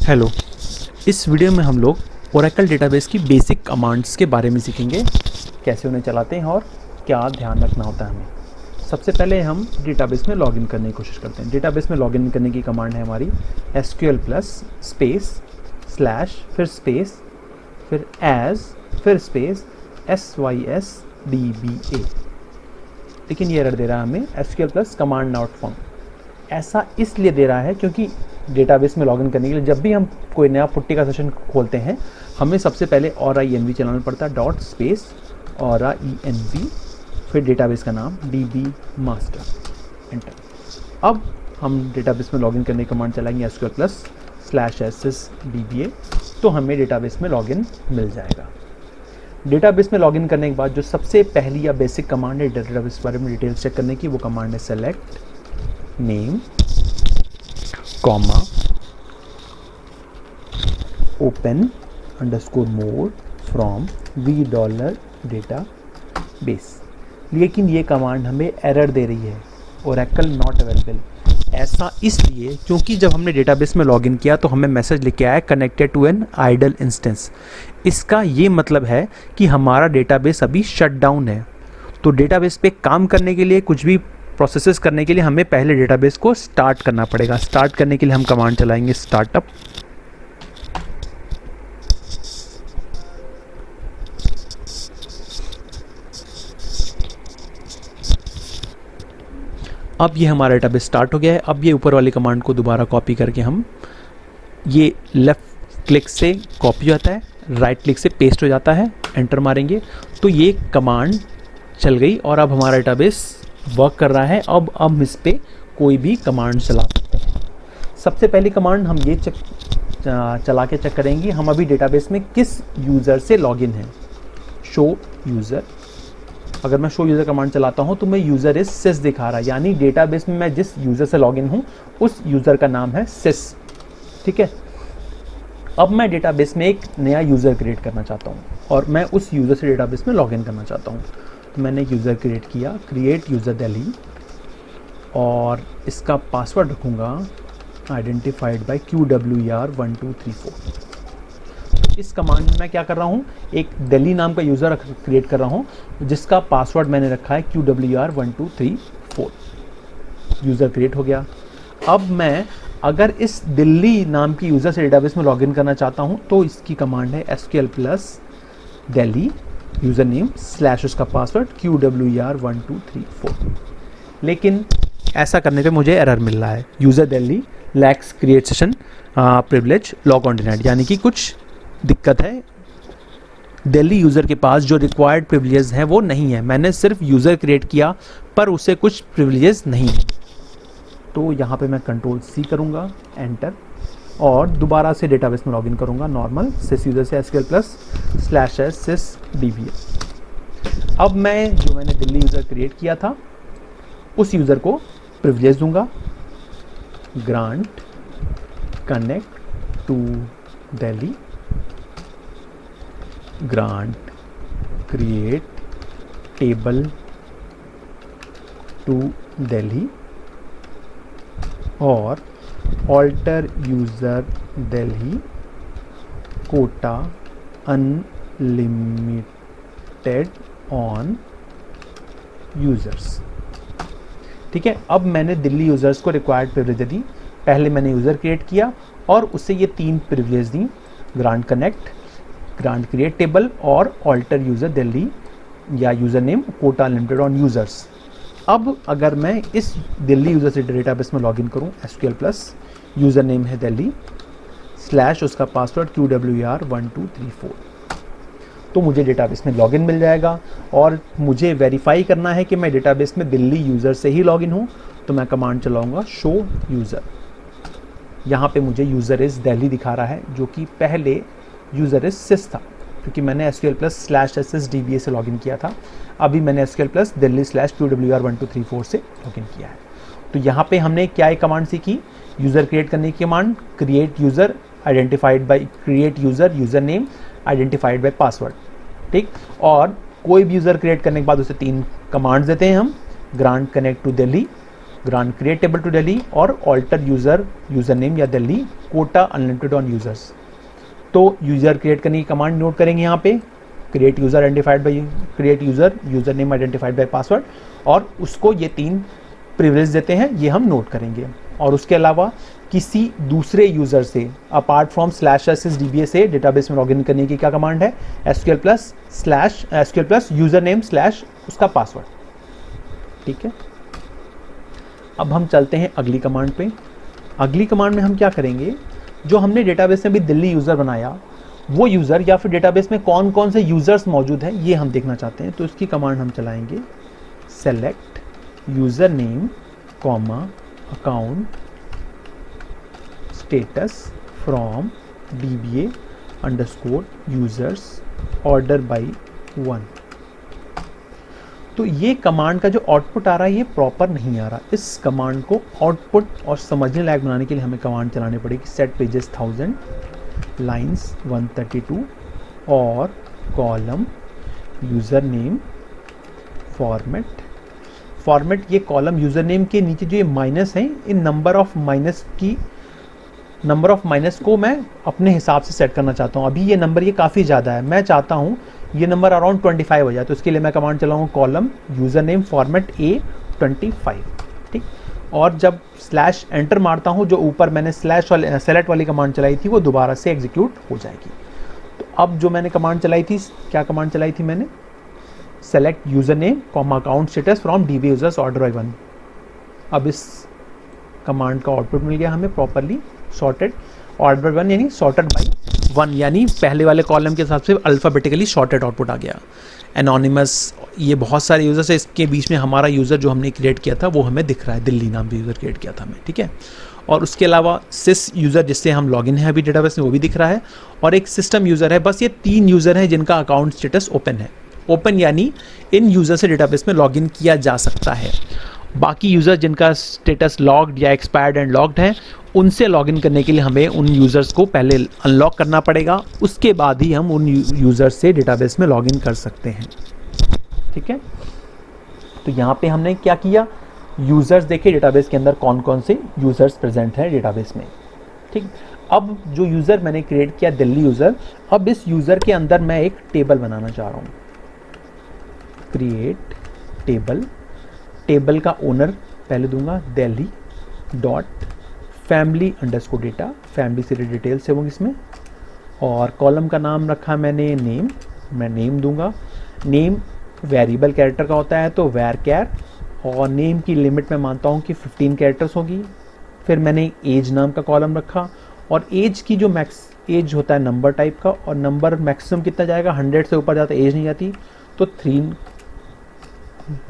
Hello. इस video में हम लोग ओरेकल डेटाबेस की बेसिक कमांड्स के बारे में सीखेंगे, कैसे उन्हें चलाते हैं और क्या ध्यान रखना होता है हमें। सबसे पहले हम डेटाबेस में लॉगिन करने की कोशिश करते हैं। डेटाबेस में लॉगिन करने की कमांड है हमारी SQL प्लस स्पेस स्लैश फिर स्पेस फिर एज फिर स्पेस SYSDBA। लेकिन ये एरर दे रहा है हमें SQL plus command not found. ऐसा इसलिए दे रहा है क्योंकि डेटाबेस में लॉगिन करने के लिए जब भी हम कोई नया पुट्टी का सेशन खोलते हैं हमें सबसे पहले ORA-ENV चलाना पड़ता है, डॉट स्पेस ORA-ENV फिर डेटाबेस का नाम DB मास्टर, एंटर। अब हम डेटाबेस में लॉगिन करने की कमांड चलाएंगे SQL प्लस स्लैश SSDBA, तो हमें डेटाबेस में लॉगिन मिल जाएगा। डेटाबेस में लॉगिन करने के बाद जो सबसे पहली या बेसिक कमांड है डेटाबेस के बारे में डिटेल्स चेक करने की, वो कमांड है select name comma open underscore mode from v$database। लेकिन ये कमांड हमें एरर दे रही है, ओरेकल नॉट अवेलेबल। ऐसा इसलिए क्योंकि जब हमने डेटाबेस में लॉगिन किया तो हमें मैसेज लिख के आया connected to an idle instance. इसका ये मतलब है कि हमारा डेटाबेस अभी शट डाउन है। तो डेटाबेस पे काम करने के लिए, कुछ भी प्रोसेसेस करने के लिए हमें पहले डेटाबेस को स्टार्ट करना पड़ेगा। स्टार्ट करने के लिए हम कमांड चलाएंगे स्टार्टअप। अब ये हमारा डेटाबेस स्टार्ट हो गया है। अब ये ऊपर वाली कमांड को दोबारा कॉपी करके हम ये लेफ़्ट क्लिक से कॉपी हो जाता है, राइट क्लिक से पेस्ट हो जाता है, एंटर मारेंगे तो ये कमांड चल गई और अब हमारा डेटाबेस वर्क कर रहा है। अब हम इस पर कोई भी कमांड चला सकते हैं। सबसे पहली कमांड हम ये चला के चेक करेंगे हम अभी डेटाबेस में किस यूज़र से लॉगिन है। Show user. अगर मैं शो यूज़र कमांड चलाता हूँ तो मैं यूज़र इज सिस दिखा रहा है, यानी डेटाबेस में मैं जिस यूज़र से लॉगिन हूँ उस यूज़र का नाम है सिस। ठीक है। अब मैं डेटाबेस में एक नया यूज़र क्रिएट करना चाहता हूँ और मैं उस यूज़र से डेटाबेस में लॉगिन करना चाहता हूँ। तो मैंने एक यूज़र क्रिएट किया, क्रिएट यूज़र दिल्ली, और इसका पासवर्ड रखूँगा आइडेंटिफाइड बाय QWER1234। इस कमांड में मैं क्या कर रहा हूँ, एक दिल्ली नाम का यूज़र क्रिएट कर रहा हूँ जिसका पासवर्ड मैंने रखा है QWER1234। यूज़र क्रिएट हो गया। अब मैं अगर इस दिल्ली नाम की यूज़र से डेटाबेस में लॉगिन करना चाहता हूँ तो इसकी कमांड है SQL plus Delhi user name slash उसका पासवर्ड QWER1234। लेकिन ऐसा करने पे मुझे एरर मिल रहा है, user Delhi lakhs create session privilege log on denied, यानी कि कुछ दिक्कत है। दिल्ली यूज़र के पास जो रिक्वायर्ड प्रिविलेज है वो नहीं है। मैंने सिर्फ यूज़र क्रिएट किया पर उसे कुछ प्रिविलेज नहीं है। तो यहाँ पे मैं कंट्रोल-C करूँगा, एंटर, और दोबारा से डेटाबेस में लॉगिन करूँगा नॉर्मल सिस यूज़र से SQL प्लस स्लैश SSDBA। अब मैंने दिल्ली यूज़र क्रिएट किया था उस यूज़र को प्रिविलेज दूंगा, grant connect to Delhi, grant create table to Delhi और alter user Delhi quota unlimited on users. ठीक है। अब मैंने दिल्ली यूज़र्स को रिक्वायर्ड प्रिविलेज दी। पहले मैंने यूज़र क्रिएट किया और उससे ये 3 प्रिविलेज दी, grant connect, grant create table और ऑल्टर यूज़र दिल्ली या user name quota unlimited on users. अब अगर मैं इस दिल्ली यूज़र से डेटाबेस में लॉगिन करूं, SQL प्लस यूज़र नेम है दिल्ली स्लैश उसका पासवर्ड QWER1234, तो मुझे डेटाबेस में लॉगिन मिल जाएगा। और मुझे वेरीफाई करना है कि मैं डेटाबेस में दिल्ली यूज़र से ही लॉगिन हूँ, तो मैं कमांड चलाऊँगा शो यूज़र। यहाँ पे मुझे यूज़र इज़ दिल्ली दिखा रहा है जो कि पहले यूज़र इज़ सिस था, क्योंकि मैंने SQL प्लस स्लैश SSDBA से लॉगिन किया था। अभी मैंने SQL plus Delhi slash QWER1234 से लॉगिन किया है। तो यहाँ पे हमने क्या एक कमांड सीखी, यूज़र क्रिएट करने की command, create user identified by create user user name identified by password. ठीक। और कोई भी यूज़र क्रिएट करने के बाद उसे 3 कमांड्स देते हैं हम, grant connect to Delhi, grant create table to Delhi और ऑल्टर यूजर नेम या Delhi quota unlimited on users. तो यूजर क्रिएट करने की कमांड नोट करेंगे यहाँ पे, create user identified by create user name identified by password, और उसको ये 3 प्रिविलेज देते हैं, ये हम नोट करेंगे। और उसके अलावा किसी दूसरे यूजर से अपार्ट फ्रॉम /SSDBA से डेटाबेस में लॉगिन करने की क्या कमांड है, SQL plus user name slash उसका पासवर्ड। ठीक है, अब हम चलते हैं अगली कमांड पे। अगली कमांड में हम क्या करेंगे, जो हमने डेटाबेस में भी दिल्ली यूजर बनाया, वो यूजर या फिर डेटाबेस में कौन कौन से यूजर्स मौजूद हैं ये हम देखना चाहते हैं। तो इसकी कमांड हम चलाएंगे, select user name comma account status from DBA underscore users order by 1। तो ये कमांड का जो आउटपुट आ रहा है ये प्रॉपर नहीं आ रहा। इस कमांड को आउटपुट और समझने लायक बनाने के लिए हमें कमांड चलानी पड़ेगी, सेट पेजेस 1000 लाइन्स 132 और कॉलम यूज़र नेम फॉर्मेट ये कॉलम यूज़र नेम के नीचे जो ये माइनस हैं, इन नंबर ऑफ माइनस को मैं अपने हिसाब से सेट करना चाहता हूँ। अभी ये नंबर ये काफ़ी ज़्यादा है, मैं चाहता हूँ ये नंबर अराउंड 25 हो जाए। तो इसके लिए मैं कमांड चलाऊँगा column user name format A25। ठीक, और जब स्लैश एंटर मारता हूँ, जो ऊपर मैंने सेलेक्ट वाली कमांड चलाई थी वो दोबारा से एग्जीक्यूट हो जाएगी। तो अब जो मैंने कमांड चलाई थी, क्या कमांड चलाई थी मैंने, select user name comma account status from DBA users order by 1। अब इस कमांड का आउटपुट मिल गया हमें प्रॉपरली सॉर्टेड ऑर्डर बाई 1 यानी सॉर्टेड बाई 1, यानी पहले वाले कॉलम के हिसाब से अल्फ़ाबेटिकली सॉर्टेड आउटपुट आ गया। एनोनिमस, ये बहुत सारे यूज़र्स है, इसके बीच में हमारा यूज़र जो हमने क्रिएट किया था वो हमें दिख रहा है, दिल्ली नाम से यूज़र क्रिएट किया था हमें। ठीक है, और उसके अलावा सिस यूज़र जिससे हम लॉगिन है अभी डेटाबेस में वो भी दिख रहा है, और एक सिस्टम यूज़र है। बस ये 3 यूज़र हैं जिनका अकाउंट स्टेटस ओपन है। ओपन यानी इन यूज़र से डेटाबेस में लॉगिन किया जा सकता है। बाकी यूज़र जिनका स्टेटस लॉग्ड या एक्सपायर्ड एंड लॉग्ड है, उनसे लॉगिन करने के लिए हमें उन यूज़र्स को पहले अनलॉक करना पड़ेगा, उसके बाद ही हम उन यूज़र्स से डेटाबेस में लॉगिन कर सकते हैं। ठीक है, तो यहाँ पे हमने क्या किया, यूज़र्स देखे डेटाबेस के अंदर कौन कौन से यूज़र्स प्रेजेंट हैं डेटाबेस में। ठीक, अब जो यूज़र मैंने क्रिएट किया दिल्ली यूज़र, अब इस यूज़र के अंदर मैं एक टेबल बनाना चाह रहा हूँ। क्रिएट टेबल का ओनर पहले दूंगा Delhi dot family underscore data, family से डिटेल्स है वो इसमें, और कॉलम का नाम रखा मैंने नेम, मैं नेम दूंगा। नेम वेरिएबल कैरेक्टर का होता है तो वैर कैर, और नेम की लिमिट मैं मानता हूँ कि 15 कैरेक्टर्स होगी। फिर मैंने एज नाम का कॉलम रखा, और एज की जो एज होता है नंबर टाइप का, और नंबर मैक्सिमम कितना जाएगा, 100 से ऊपर जाता एज नहीं जाती, तो 3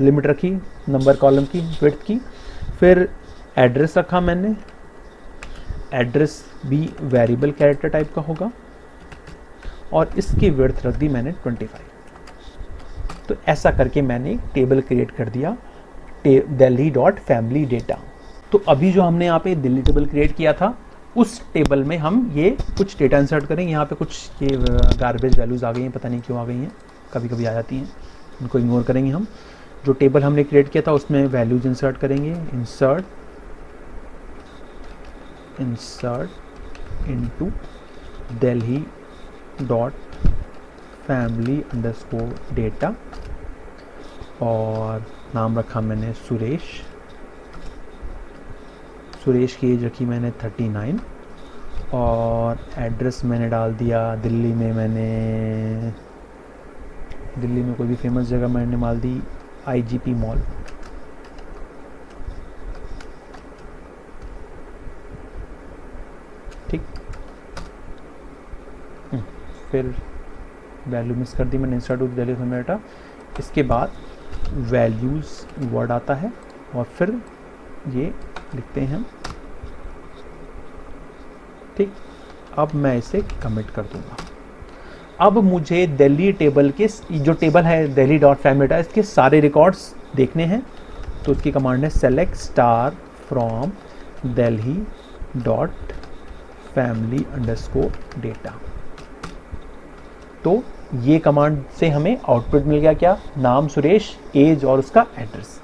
लिमिट रखी नंबर कॉलम की विड्थ की। फिर एड्रेस रखा मैंने, एड्रेस भी वेरिएबल कैरेक्टर टाइप का होगा, और इसकी विड्थ रख दी मैंने 25। तो ऐसा करके मैंने एक टेबल क्रिएट कर दिया, दिल्ली डॉट फैमिली डेटा। तो अभी जो हमने यहाँ पे दिल्ली टेबल क्रिएट किया था, उस टेबल में हम ये कुछ डेटा इंसर्ट करेंगे। यहाँ पे कुछ ये गार्बेज वैल्यूज़ आ गई हैं, पता नहीं क्यों आ गई हैं, कभी कभी आ जाती हैं, उनको इग्नोर करेंगे हम। जो टेबल हमने क्रिएट किया था उसमें वैल्यूज इंसर्ट करेंगे, insert into Delhi dot family underscore data, और नाम रखा मैंने सुरेश की एज रखी मैंने 39, और एड्रेस मैंने डाल दिया दिल्ली में कोई भी फेमस जगह मैंने डाल दी IGP मॉल। ठीक, फिर वैल्यू मिस कर दी मैंने, insert with Delhi family data. इसके बाद वैल्यूज़ वर्ड आता है, और फिर ये लिखते हैं। ठीक, अब मैं इसे कमिट कर दूंगा। अब मुझे दिल्ली टेबल के जो टेबल है दिल्ली डॉट फैमिली डेटा, इसके सारे रिकॉर्ड्स देखने हैं। तो उसकी कमांड है select star from Delhi dot family underscore data. तो ये कमांड से हमें आउटपुट मिल गया, क्या, नाम सुरेश, एज और उसका एड्रेस।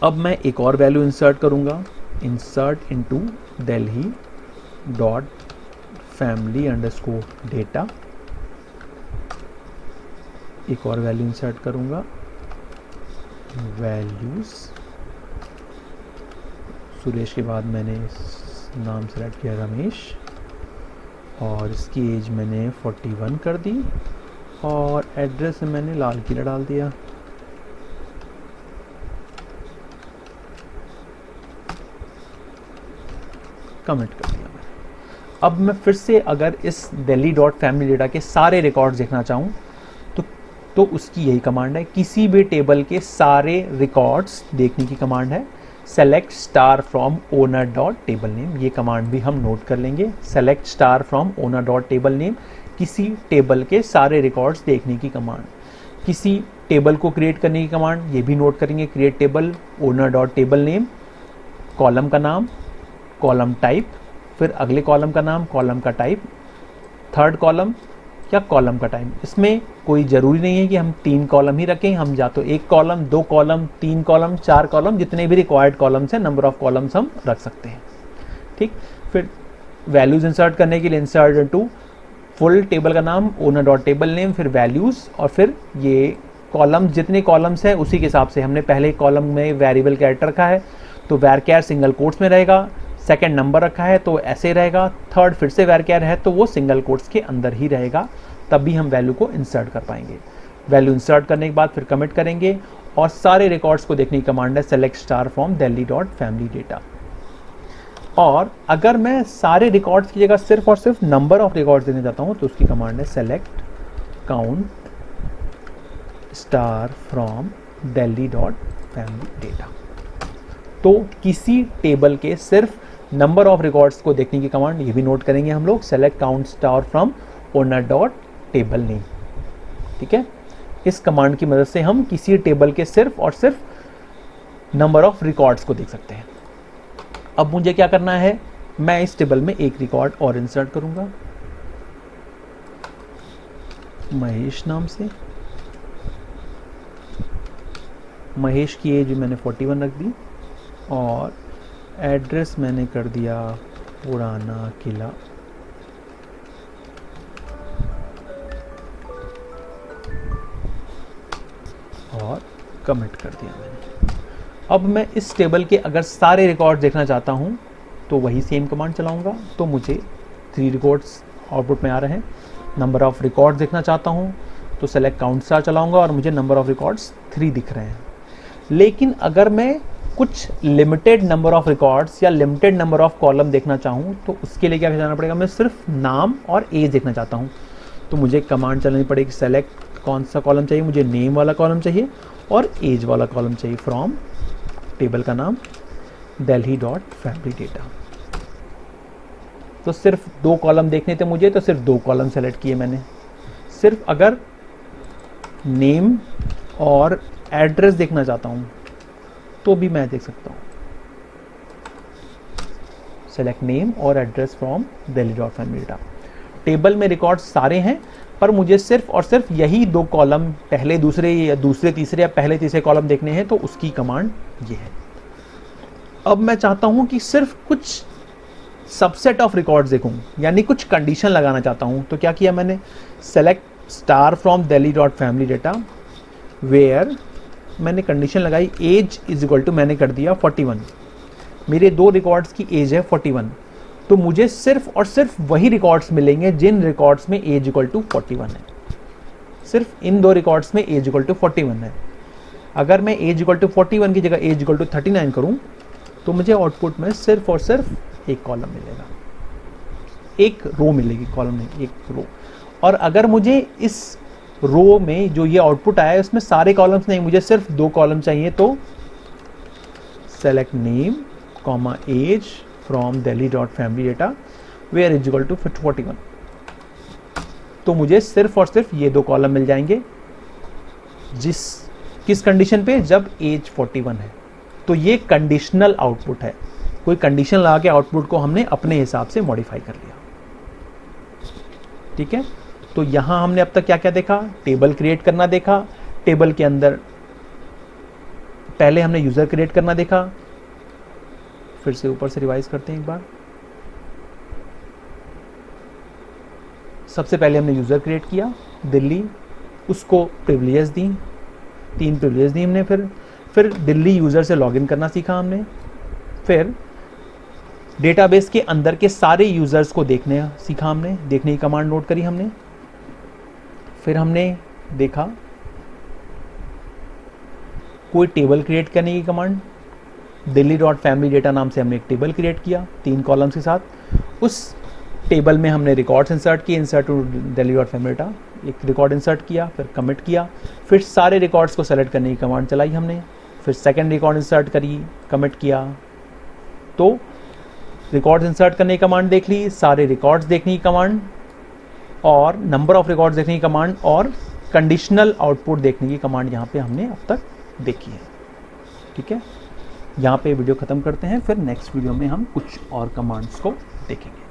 अब मैं एक और वैल्यू इंसर्ट करूँगा, insert into Delhi dot family underscore data. एक और वैल्यू इंसर्ट करूँगा, वैल्यूज़, सुरेश के बाद मैंने नाम सेलेक्ट किया रमेश, और इसकी एज मैंने 41 कर दी, और एड्रेस में मैंने लाल किला डाल दिया। कमेंट कर दिया मैंने। अब मैं फिर से अगर इस दिल्ली डॉट फैमिली डेटा के सारे रिकॉर्ड्स देखना चाहूँ तो उसकी यही कमांड है, किसी भी टेबल के सारे रिकॉर्ड्स देखने की कमांड है, select star from owner dot table name. ये कमांड भी हम नोट कर लेंगे, select star from owner dot table name, किसी टेबल के सारे रिकॉर्ड्स देखने की कमांड। किसी टेबल को क्रिएट करने की कमांड, ये भी नोट करेंगे, create table owner dot table name, column का नाम, कॉलम टाइप, फिर अगले कॉलम का नाम, कॉलम का टाइप, थर्ड कॉलम या कॉलम का टाइम। इसमें कोई ज़रूरी नहीं है कि हम 3 कॉलम ही रखें, हम या तो 1 कॉलम, 2 कॉलम, 3 कॉलम, 4 कॉलम, जितने भी रिक्वायर्ड कॉलम्स हैं, नंबर ऑफ कॉलम्स हम रख सकते हैं। ठीक, फिर वैल्यूज़ इंसर्ट करने के लिए इंसर्ट इनटू फुल टेबल का नाम, ओनर डॉट टेबल नेम, फिर वैल्यूज़, और फिर ये कॉलम, जितने कॉलम्स हैं उसी के हिसाब से हमने पहले कॉलम में वेरिएबल कैरेक्टर रखा है तो वैरकैर सिंगल कोट्स में रहेगा, सेकंड नंबर रखा है तो ऐसे रहेगा, थर्ड फिर से वैरकैर है तो वो सिंगल कोट्स के अंदर ही रहेगा, तब भी हम वैल्यू को इंसर्ट कर पाएंगे। वैल्यू इंसर्ट करने के बाद फिर कमिट करेंगे, और सारे रिकॉर्ड्स को देखने की कमांड है, select star from Delhi dot family data. और अगर मैं सारे रिकॉर्ड्स की जगह सिर्फ और सिर्फ नंबर ऑफ रिकॉर्ड्स देना चाहता हूँ तो उसकी कमांड है, select count star from Delhi dot family data. तो किसी टेबल के सिर्फ नंबर ऑफ रिकॉर्ड्स को देखने की कमांड, ये भी नोट करेंगे हम लोग, select count star from owner dot table name. ठीक है, इस कमांड की मदद से हम किसी टेबल के सिर्फ और सिर्फ नंबर ऑफ रिकॉर्ड्स को देख सकते हैं। अब मुझे क्या करना है, मैं इस टेबल में एक रिकॉर्ड और इंसर्ट करूंगा, महेश नाम से। महेश की एज मैंने 41 रख दी, और एड्रेस मैंने कर दिया पुराना किला, और कमेंट कर दिया मैंने। अब मैं इस टेबल के अगर सारे रिकॉर्ड देखना चाहता हूं तो वही सेम कमांड चलाऊंगा, तो मुझे 3 रिकॉर्ड्स आउटपुट में आ रहे हैं। नंबर ऑफ रिकॉर्ड्स देखना चाहता हूं तो सेलेक्ट काउंट स्टार चलाऊंगा और मुझे नंबर ऑफ रिकॉर्ड्स 3 दिख रहे हैं। लेकिन अगर मैं कुछ लिमिटेड नंबर ऑफ रिकॉर्ड्स या लिमिटेड नंबर ऑफ कॉलम देखना चाहूँ तो उसके लिए क्या जाना पड़ेगा, मैं सिर्फ नाम और एज देखना चाहता हूँ तो मुझे कमांड चलानी पड़ेगी, सेलेक्ट कौन सा कॉलम चाहिए, मुझे नेम वाला कॉलम चाहिए और एज वाला कॉलम चाहिए, फ्रॉम टेबल का नाम दिल्ली डॉट फैमिली डेटा। तो सिर्फ 2 कॉलम देखने थे मुझे, तो सिर्फ 2 कॉलम सेलेक्ट किए मैंने। सिर्फ अगर नेम और एड्रेस देखना चाहता हूँ तो भी मैं देख सकता हूँ, सेलेक्ट नेम और address from Delhi dot family data. Table में रिकॉर्ड सारे हैं पर मुझे सिर्फ और सिर्फ यही 2 कॉलम, पहले दूसरे या दूसरे तीसरे या पहले तीसरे कॉलम देखने हैं, तो उसकी कमांड ये है। अब मैं चाहता हूं कि सिर्फ कुछ सबसेट ऑफ रिकॉर्ड्स देखूं, यानी कुछ कंडीशन लगाना चाहता हूं, तो क्या किया मैंने, select star from Delhi dot family data, where मैंने कंडीशन लगाई एज इज इक्वल टू, मैंने कर दिया 41। मेरे 2 रिकॉर्ड्स की एज है 41, तो मुझे सिर्फ और सिर्फ वही रिकॉर्ड्स मिलेंगे जिन रिकॉर्ड्स में एज इक्वल टू 41 है। सिर्फ इन 2 रिकॉर्ड्स में एज इक्वल टू 41 है। अगर मैं एज इक्वल टू 41 की जगह एज इक्वल टू 39 करूं तो मुझे आउटपुट में सिर्फ और सिर्फ एक कॉलम मिलेगा, एक रो मिलेगी, कॉलम नहीं, एक रो। और अगर मुझे इस रो में जो ये आउटपुट आया है उसमें सारे कॉलम्स नहीं, मुझे सिर्फ 2 कॉलम चाहिए, तो select name comma age from Delhi dot family data where is equal to 41। तो मुझे सिर्फ और सिर्फ ये 2 कॉलम मिल जाएंगे, किस कंडीशन पे, जब एज 41 है। तो ये कंडीशनल आउटपुट है, कोई कंडीशन लगा के आउटपुट को हमने अपने हिसाब से मॉडिफाई कर लिया। ठीक है, तो यहां हमने अब तक क्या क्या देखा, टेबल क्रिएट करना देखा, टेबल के अंदर पहले हमने यूज़र क्रिएट करना देखा, फिर से ऊपर से रिवाइज करते हैं एक बार। सबसे पहले हमने यूज़र क्रिएट किया दिल्ली, उसको प्रिविलेज दी, 3 प्रिविलेज दी हमने। फिर दिल्ली यूज़र से लॉगिन करना सीखा हमने। फिर डेटाबेस के अंदर के सारे यूज़र्स को देखने सीखा हमने, देखने की कमांड नोट करी हमने। फिर हमने देखा कोई टेबल क्रिएट करने की command, Delhi dot family data नाम से हमने एक टेबल क्रिएट किया 3 कॉलम्स के साथ। उस टेबल में हमने रिकॉर्ड्स इंसर्ट किए, insert to Delhi dot family data, एक रिकॉर्ड इंसर्ट किया, फिर कमिट किया। फिर सारे रिकॉर्ड्स को सेलेक्ट करने की कमांड चलाई हमने। फिर सेकंड रिकॉर्ड इंसर्ट करी, कमिट किया। तो रिकॉर्ड्स इंसर्ट करने की कमांड देख ली, सारे रिकॉर्ड्स देखने की कमांड, और नंबर ऑफ रिकॉर्ड्स देखने की कमांड, और कंडीशनल आउटपुट देखने की कमांड यहाँ पे हमने अब तक देखी है। ठीक है, यहाँ पे वीडियो ख़त्म करते हैं, फिर नेक्स्ट वीडियो में हम कुछ और कमांड्स को देखेंगे।